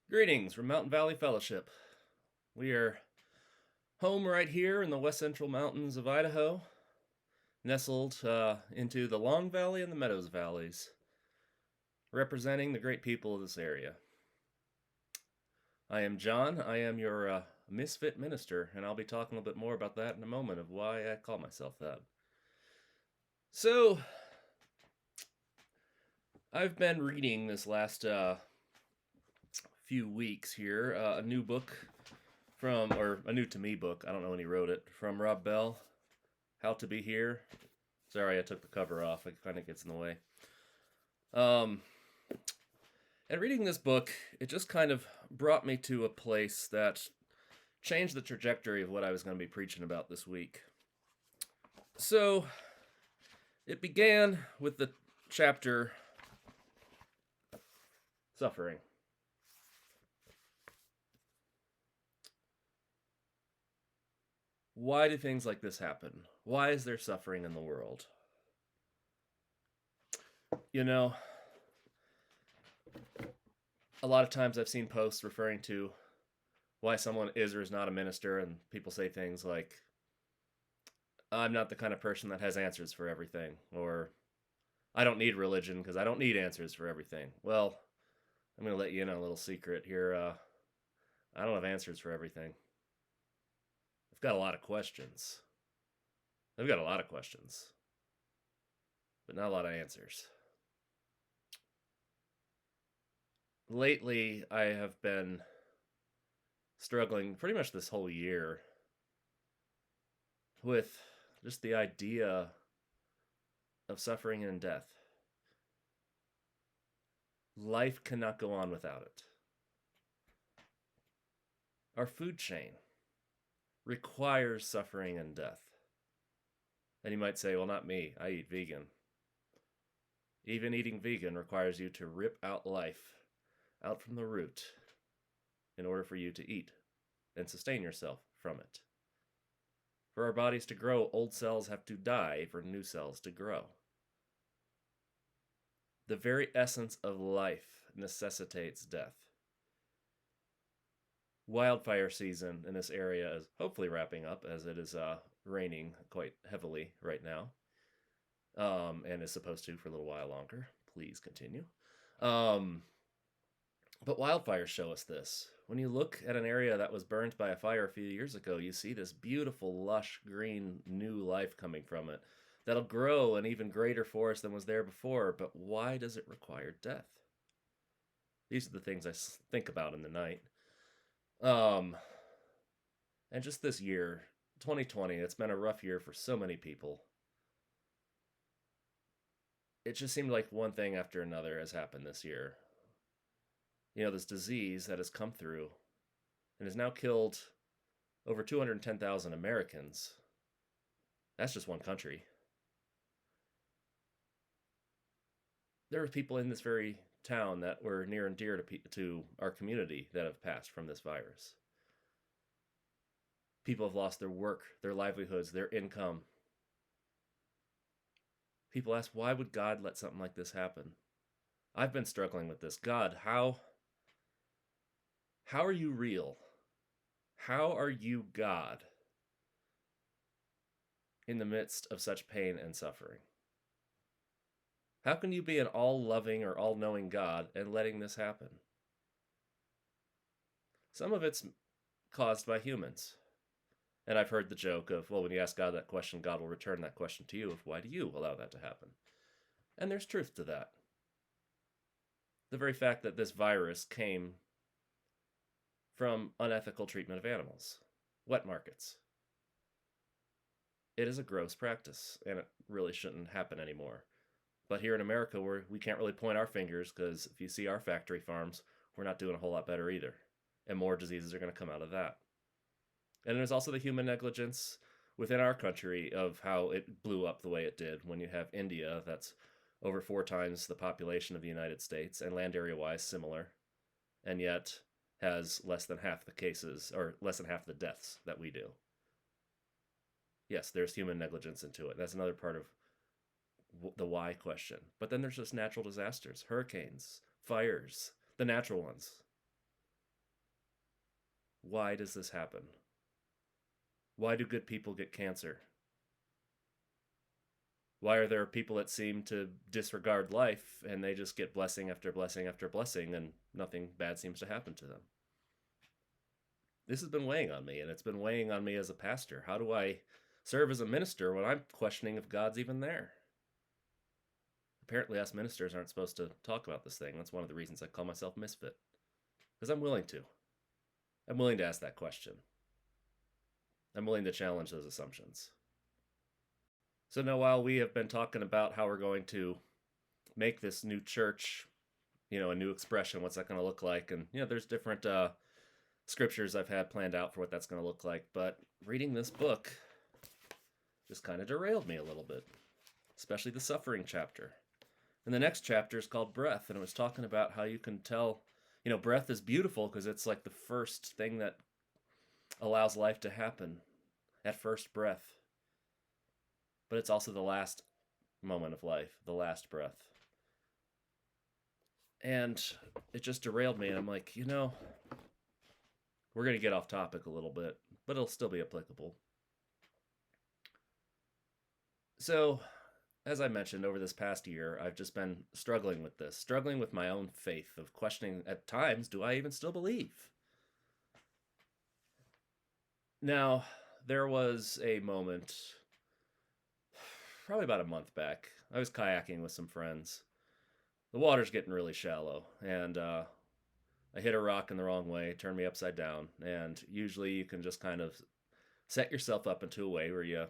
Greetings from Mountain Valley Fellowship. We are home right here in the west central mountains of Idaho, nestled into the Long Valley and the Meadows Valleys, representing the great people of this area. I am Jon. I am your Misfit Minister, and I'll be talking a little bit more about that in a moment of why I call myself that. So, I've been reading this last few weeks here a new book or a new to me book. I don't know when he wrote it. From Rob Bell, How to Be Here. Sorry, I took the cover off. It kind of gets in the way. And reading this book, it just kind of brought me to a place that changed the trajectory of what I was going to be preaching about this week. So, it began with the chapter Suffering. Why do things like this happen? Why is there suffering in the world? You know, a lot of times I've seen posts referring to why someone is or is not a minister, and people say things like, I'm not the kind of person that has answers for everything, or I don't need religion because I don't need answers for everything. Well, I'm going to let you in on a little secret here. I don't have answers for everything. I've got a lot of questions. I've got a lot of questions, but not a lot of answers. Lately, I have been struggling pretty much this whole year with just the idea of suffering and death. Life cannot go on without it. Our food chain requires suffering and death. And you might say, well, not me. I eat vegan. Even eating vegan requires you to rip out life out from the root in order for you to eat and sustain yourself from it. For our bodies to grow, old cells have to die for new cells to grow. The very essence of life necessitates death. Wildfire season in this area is hopefully wrapping up, as it is raining quite heavily right now, and is supposed to for a little while longer. Please continue. But wildfires show us this. When you look at an area that was burned by a fire a few years ago, you see this beautiful, lush, green, new life coming from it that'll grow an even greater forest than was there before. But why does it require death? These are the things I think about in the night. And just this year, 2020, it's been a rough year for so many people. It just seemed like one thing after another has happened this year. You know, this disease that has come through and has now killed over 210,000 Americans. That's just one country. There are people in this very town that were near and dear to our community that have passed from this virus. People have lost their work, their livelihoods, their income. People ask, why would God let something like this happen? I've been struggling with this. God, how are you real? How are you God in the midst of such pain and suffering? How can you be an all-loving or all-knowing God and letting this happen? Some of it's caused by humans. And I've heard the joke of, well, when you ask God that question, God will return that question to you of why do you allow that to happen? And there's truth to that. The very fact that this virus came from unethical treatment of animals, wet markets. It is a gross practice, and it really shouldn't happen anymore. But here in America, we can't really point our fingers because if you see our factory farms, we're not doing a whole lot better either. And more diseases are going to come out of that. And there's also the human negligence within our country of how it blew up the way it did when you have India that's over 4 times the population of the United States and land area-wise similar, and yet has less than half the cases or less than half the deaths that we do. Yes, there's human negligence into it. That's another part of the why question. But then there's just natural disasters, hurricanes, fires, the natural ones. why does this happen? Why do good people get cancer? Why are there people that seem to disregard life and they just get blessing after blessing after blessing and nothing bad seems to happen to them? This has been weighing on me, and it's been weighing on me as a pastor. How do I serve as a minister when I'm questioning if God's even there? Apparently, us ministers aren't supposed to talk about this thing. That's one of the reasons I call myself Misfit. Because I'm willing to. I'm willing to ask that question. I'm willing to challenge those assumptions. So now, while we have been talking about how we're going to make this new church, a new expression, what's that going to look like? And, there's different scriptures I've had planned out for what that's going to look like. But reading this book just kind of derailed me a little bit, especially the suffering chapter. And the next chapter is called Breath, and it was talking about how you can tell, breath is beautiful because it's like the first thing that allows life to happen at first breath. But it's also the last moment of life, the last breath. And it just derailed me, and I'm like, we're going to get off topic a little bit, but it'll still be applicable. So, as I mentioned, over this past year, I've just been struggling with my own faith, of questioning at times, do I even still believe? Now, there was a moment, probably about a month back. I was kayaking with some friends. The water's getting really shallow, and I hit a rock in the wrong way, turned me upside down, and usually you can just kind of set yourself up into a way where you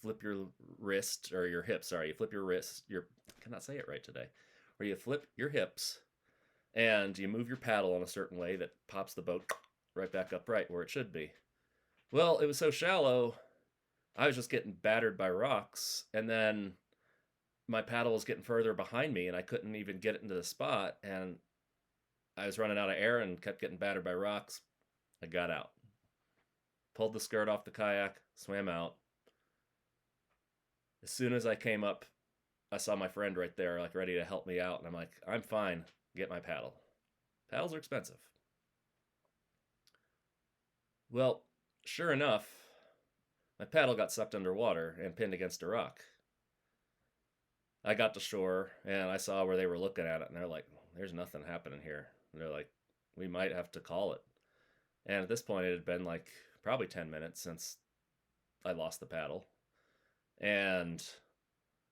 flip your wrist, or your hips, you flip your wrist, I cannot say it right today, where you flip your hips, and you move your paddle in a certain way that pops the boat right back upright where it should be. Well, it was so shallow, I was just getting battered by rocks, and then my paddle was getting further behind me, and I couldn't even get it into the spot, and I was running out of air and kept getting battered by rocks. I got out. Pulled the skirt off the kayak, swam out. As soon as I came up, I saw my friend right there, ready to help me out, and I'm like, I'm fine, get my paddle. Paddles are expensive. Well, sure enough, my paddle got sucked underwater and pinned against a rock. I got to shore, and I saw where they were looking at it, and they're like, there's nothing happening here. And they're like, we might have to call it. And at this point, it had been probably 10 minutes since I lost the paddle. And,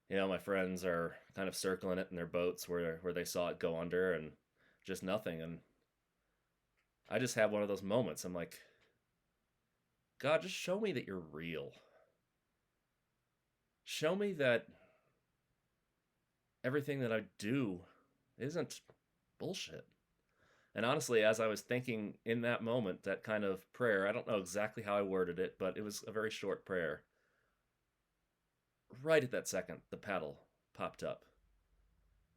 my friends are kind of circling it in their boats where they saw it go under, and just nothing. And I just had one of those moments. I'm like, God, just show me that you're real. Show me that everything that I do isn't bullshit. And honestly, as I was thinking in that moment, that kind of prayer, I don't know exactly how I worded it, but it was a very short prayer. Right at that second, the paddle popped up,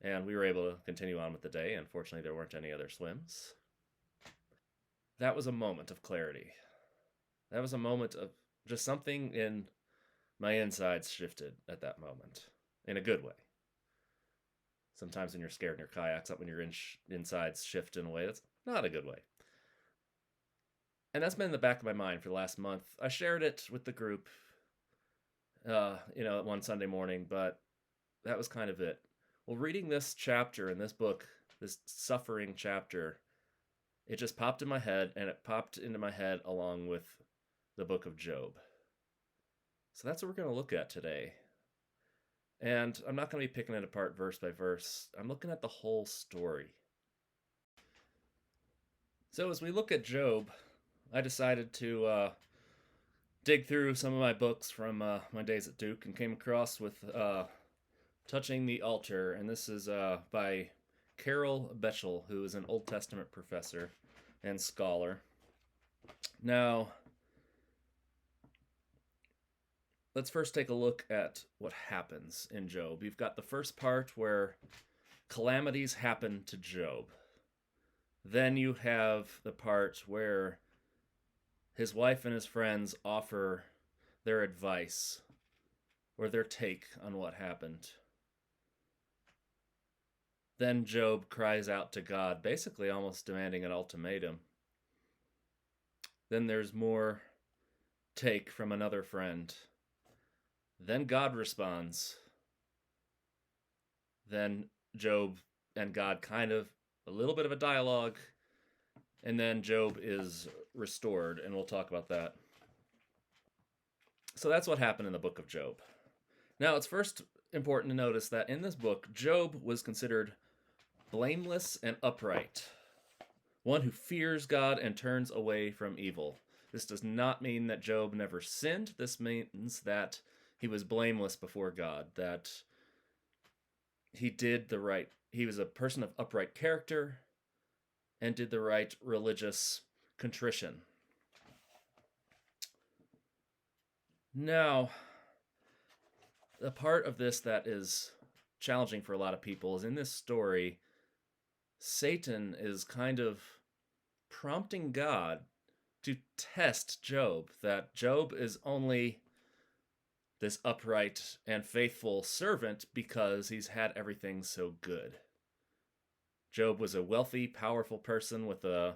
and we were able to continue on with the day. Unfortunately, there weren't any other swims. That was a moment of clarity. That was a moment of just something in my insides shifted at that moment, in a good way. Sometimes when you're scared in your kayak, something in your insides shift in a way that's not a good way. And that's been in the back of my mind for the last month. I shared it with the group, one Sunday morning, but that was kind of it. Well, reading this chapter in this book, this suffering chapter, it just popped in my head, and it popped into my head along with the book of Job. So that's what we're going to look at today. And I'm not going to be picking it apart verse by verse. I'm looking at the whole story. So as we look at Job, I decided to dig through some of my books from my days at Duke and came across with Touching the Altar. And this is by Carol Betchel, who is an Old Testament professor and scholar. Now, let's first take a look at what happens in Job. You've got the first part where calamities happen to Job. Then you have the part where his wife and his friends offer their advice or their take on what happened. Then Job cries out to God, basically almost demanding an ultimatum. Then there's more take from another friend. Then God responds. Then Job and God kind of a little bit of a dialogue, and then Job is restored, and we'll talk about that. So that's what happened in the book of Job. Now, it's first important to notice that in this book, Job was considered blameless and upright, one who fears God and turns away from evil. This does not mean that Job never sinned. This means that he was blameless before God, that he did the right. He was a person of upright character and did the right religious contrition. Now, the part of this that is challenging for a lot of people is in this story, Satan is kind of prompting God to test Job, that Job is only this upright and faithful servant because he's had everything so good. Job was a wealthy, powerful person with a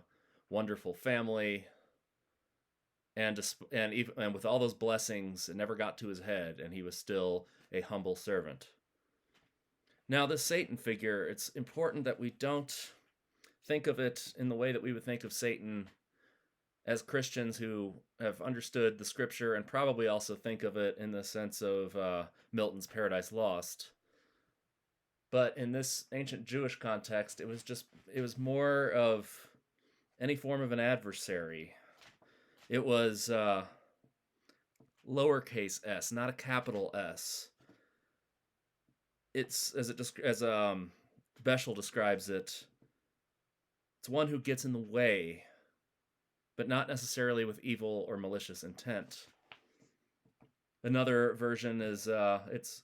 wonderful family, and with all those blessings, it never got to his head, and he was still a humble servant. Now, this Satan figure, it's important that we don't think of it in the way that we would think of Satan as Christians who have understood the scripture, and probably also think of it in the sense of Milton's Paradise Lost. But in this ancient Jewish context, it was more of any form of an adversary. It was lowercase s, not a capital S. It's as Beschel describes it. It's one who gets in the way, but not necessarily with evil or malicious intent. Another version is it's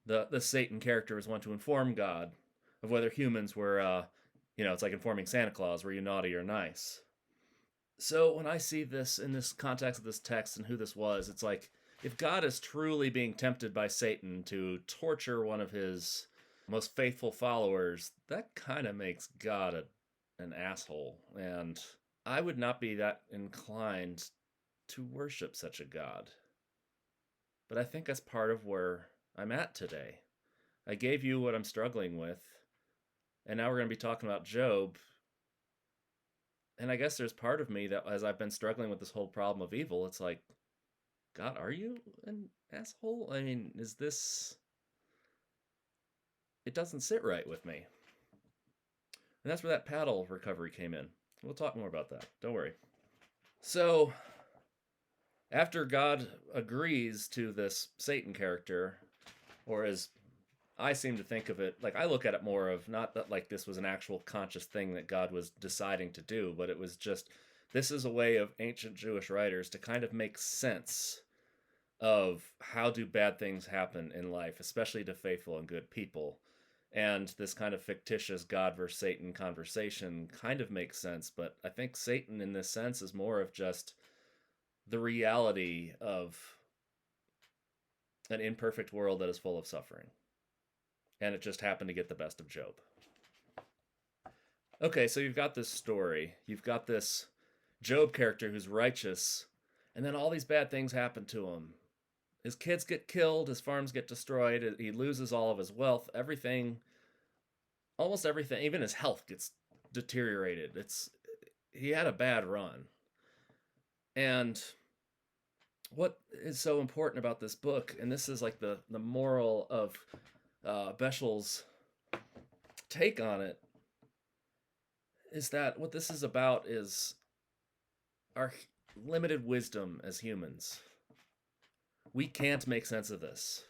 the Satan character is one to inform God of whether humans were, it's like informing Santa Claus, were you naughty or nice? So when I see this in this context of this text and who this was, it's like, if God is truly being tempted by Satan to torture one of his most faithful followers, that kind of makes God an asshole. And I would not be that inclined to worship such a God. But I think that's part of where I'm at today. I gave you what I'm struggling with, and now we're going to be talking about Job. And I guess there's part of me that, as I've been struggling with this whole problem of evil, it's like, God, are you an asshole? I mean, is this... It doesn't sit right with me. And that's where that paddle recovery came in. We'll talk more about that. Don't worry. So, after God agrees to this Satan character, or as I seem to think of it, like I look at it more of not that like this was an actual conscious thing that God was deciding to do, but it was just, this is a way of ancient Jewish writers to kind of make sense of how do bad things happen in life, especially to faithful and good people. And this kind of fictitious God versus Satan conversation kind of makes sense, but I think Satan in this sense is more of just the reality of an imperfect world that is full of suffering. And it just happened to get the best of Job. Okay, so you've got this story. You've got this Job character who's righteous, and then all these bad things happen to him. His kids get killed, his farms get destroyed, he loses all of his wealth, everything, almost everything, even his health gets deteriorated. He had a bad run. And what is so important about this book, and this is like the moral of Beschel's take on it, is that what this is about is our limited wisdom as humans. We can't make sense of this.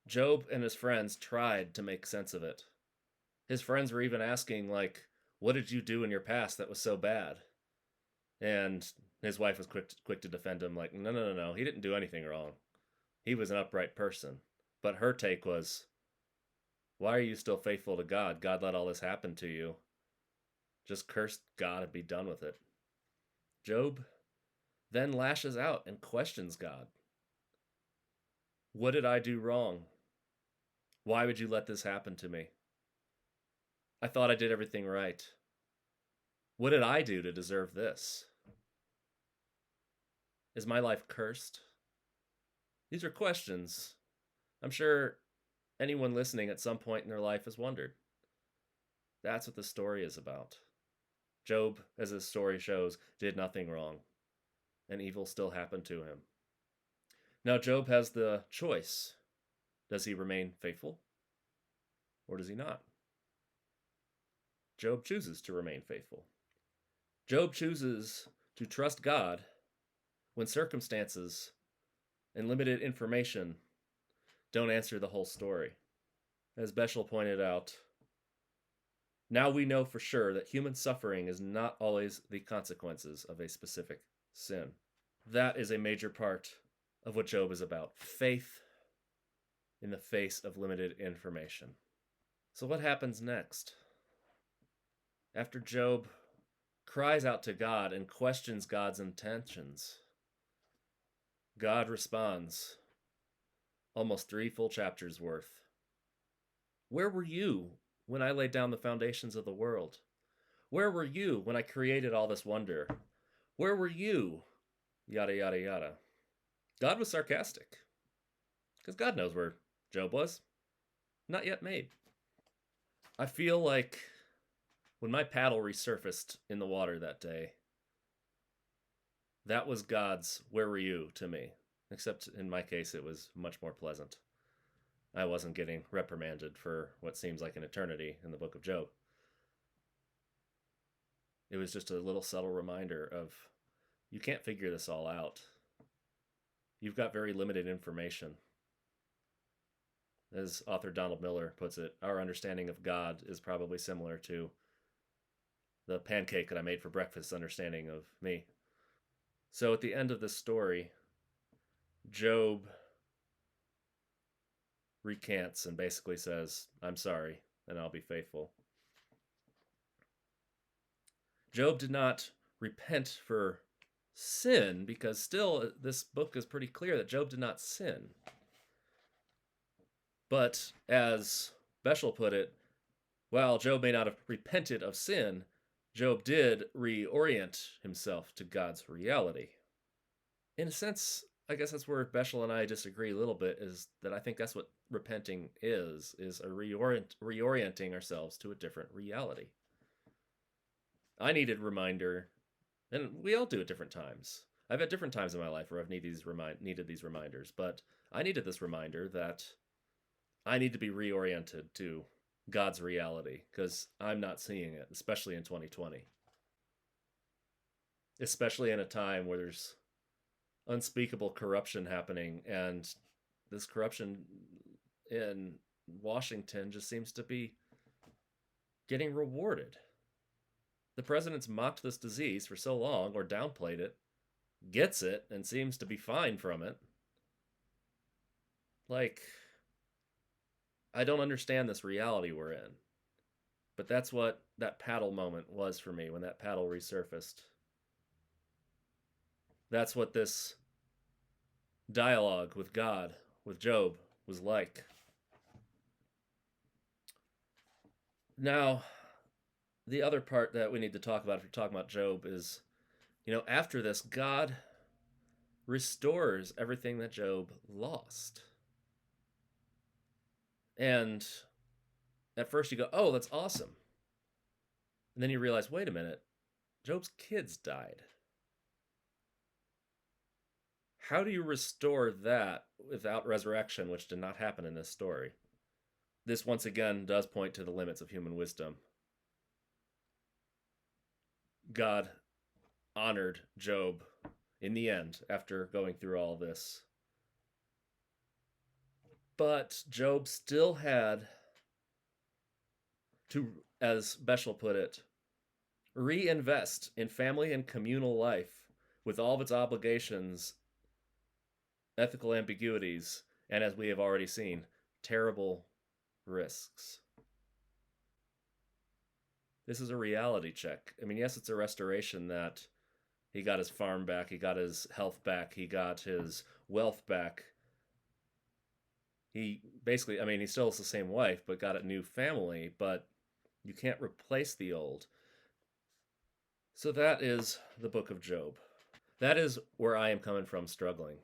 Job and his friends tried to make sense of it. His friends were even asking, like, what did you do in your past that was so bad? And his wife was quick to defend him, like, no, he didn't do anything wrong. He was an upright person. But her take was, why are you still faithful to God? God let all this happen to you. Just curse God and be done with it. Job then lashes out and questions God. What did I do wrong? Why would you let this happen to me? I thought I did everything right. What did I do to deserve this? Is my life cursed? These are questions I'm sure anyone listening at some point in their life has wondered. That's what the story is about. Job, as his story shows, did nothing wrong, and evil still happened to him. Now, Job has the choice. Does he remain faithful, or does he not? Job chooses to remain faithful. Job chooses to trust God when circumstances and limited information don't answer the whole story. As Beshel pointed out, now we know for sure that human suffering is not always the consequences of a specific sin. That is a major part of what Job is about. Faith in the face of limited information. So what happens next? After Job cries out to God and questions God's intentions, God responds, almost 3 full chapters worth. Where were you when I laid down the foundations of the world? Where were you when I created all this wonder? Where were you? Yada, yada, yada. God was sarcastic, because God knows where Job was. Not yet made. I feel like when my paddle resurfaced in the water that day, that was God's "where were you" to me. Except in my case, it was much more pleasant. I wasn't getting reprimanded for what seems like an eternity in the book of Job. It was just a little subtle reminder of, you can't figure this all out. You've got very limited information. As author Donald Miller puts it, our understanding of God is probably similar to the pancake that I made for breakfast understanding of me. So at the end of this story, Job recants and basically says, I'm sorry, and I'll be faithful. Job did not repent for sin, because still this book is pretty clear that Job did not sin. But as Beshel put it, while Job may not have repented of sin, Job did reorient himself to God's reality. In a sense, I guess that's where Beshel and I disagree a little bit, is that I think that's what repenting is a reorienting ourselves to a different reality. I needed reminder, and we all do at different times. I've had different times in my life where I've needed these reminders, but I needed this reminder that I need to be reoriented to God's reality, because I'm not seeing it, especially in 2020. Especially in a time where there's unspeakable corruption happening, and this corruption in Washington just seems to be getting rewarded. The president's mocked this disease for so long, or downplayed it, gets it, and seems to be fine from it. Like, I don't understand this reality we're in. But that's what that paddle moment was for me, when that paddle resurfaced. That's what this dialogue with God, with Job, was like. Now, the other part that we need to talk about if we're talking about Job is, after this, God restores everything that Job lost. And at first you go, oh, that's awesome. And then you realize, wait a minute, Job's kids died. How do you restore that without resurrection, which did not happen in this story? This once again does point to the limits of human wisdom. God honored Job in the end after going through all this. But Job still had to, as Beshel put it, reinvest in family and communal life with all of its obligations, ethical ambiguities, and, as we have already seen, terrible risks. This is a reality check. I mean, yes, it's a restoration that he got his farm back, he got his health back, he got his wealth back. He basically, he still has the same wife, but got a new family, but you can't replace the old. So that is the book of Job. That is where I am coming from struggling.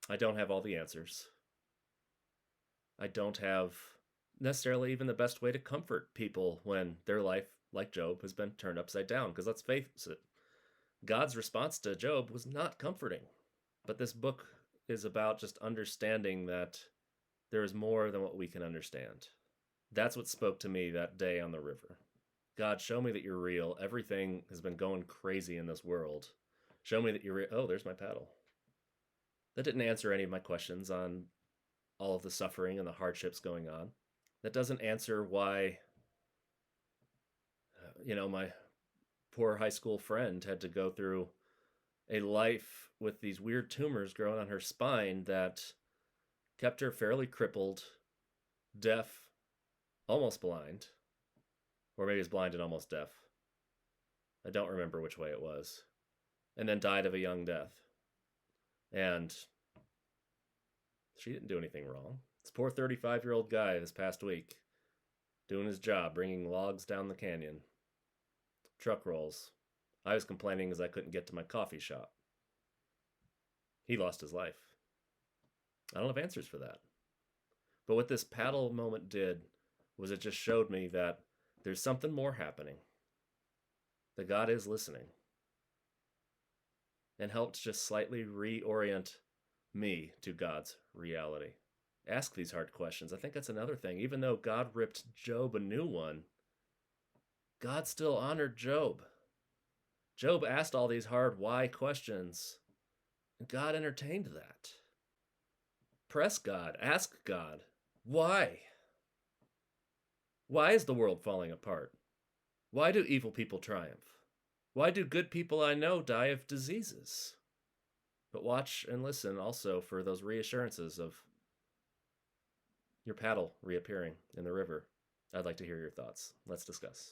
I don't have all the answers. I don't have necessarily even the best way to comfort people when their life, like Job, has been turned upside down. Because let's face it, God's response to Job was not comforting. But this book is about just understanding that there is more than what we can understand. That's what spoke to me that day on the river. God, show me that you're real. Everything has been going crazy in this world. Show me that you're real. Oh, there's my paddle. That didn't answer any of my questions on all of the suffering and the hardships going on. That doesn't answer why, my poor high school friend had to go through a life with these weird tumors growing on her spine that kept her fairly crippled, deaf, almost blind, or maybe it's blind and almost deaf. I don't remember which way it was. And then died of a young death. And she didn't do anything wrong. This poor 35-year-old guy this past week, doing his job, bringing logs down the canyon. Truck rolls. I was complaining because I couldn't get to my coffee shop. He lost his life. I don't have answers for that. But what this paddle moment did was it just showed me that there's something more happening. That God is listening. And helped just slightly reorient me to God's reality. Ask these hard questions. I think that's another thing. Even though God ripped Job a new one, God still honored Job. Job asked all these hard why questions, and God entertained that. Press God. Ask God. Why? Why is the world falling apart? Why do evil people triumph? Why do good people I know die of diseases? But watch and listen also for those reassurances of your paddle reappearing in the river. I'd like to hear your thoughts. Let's discuss.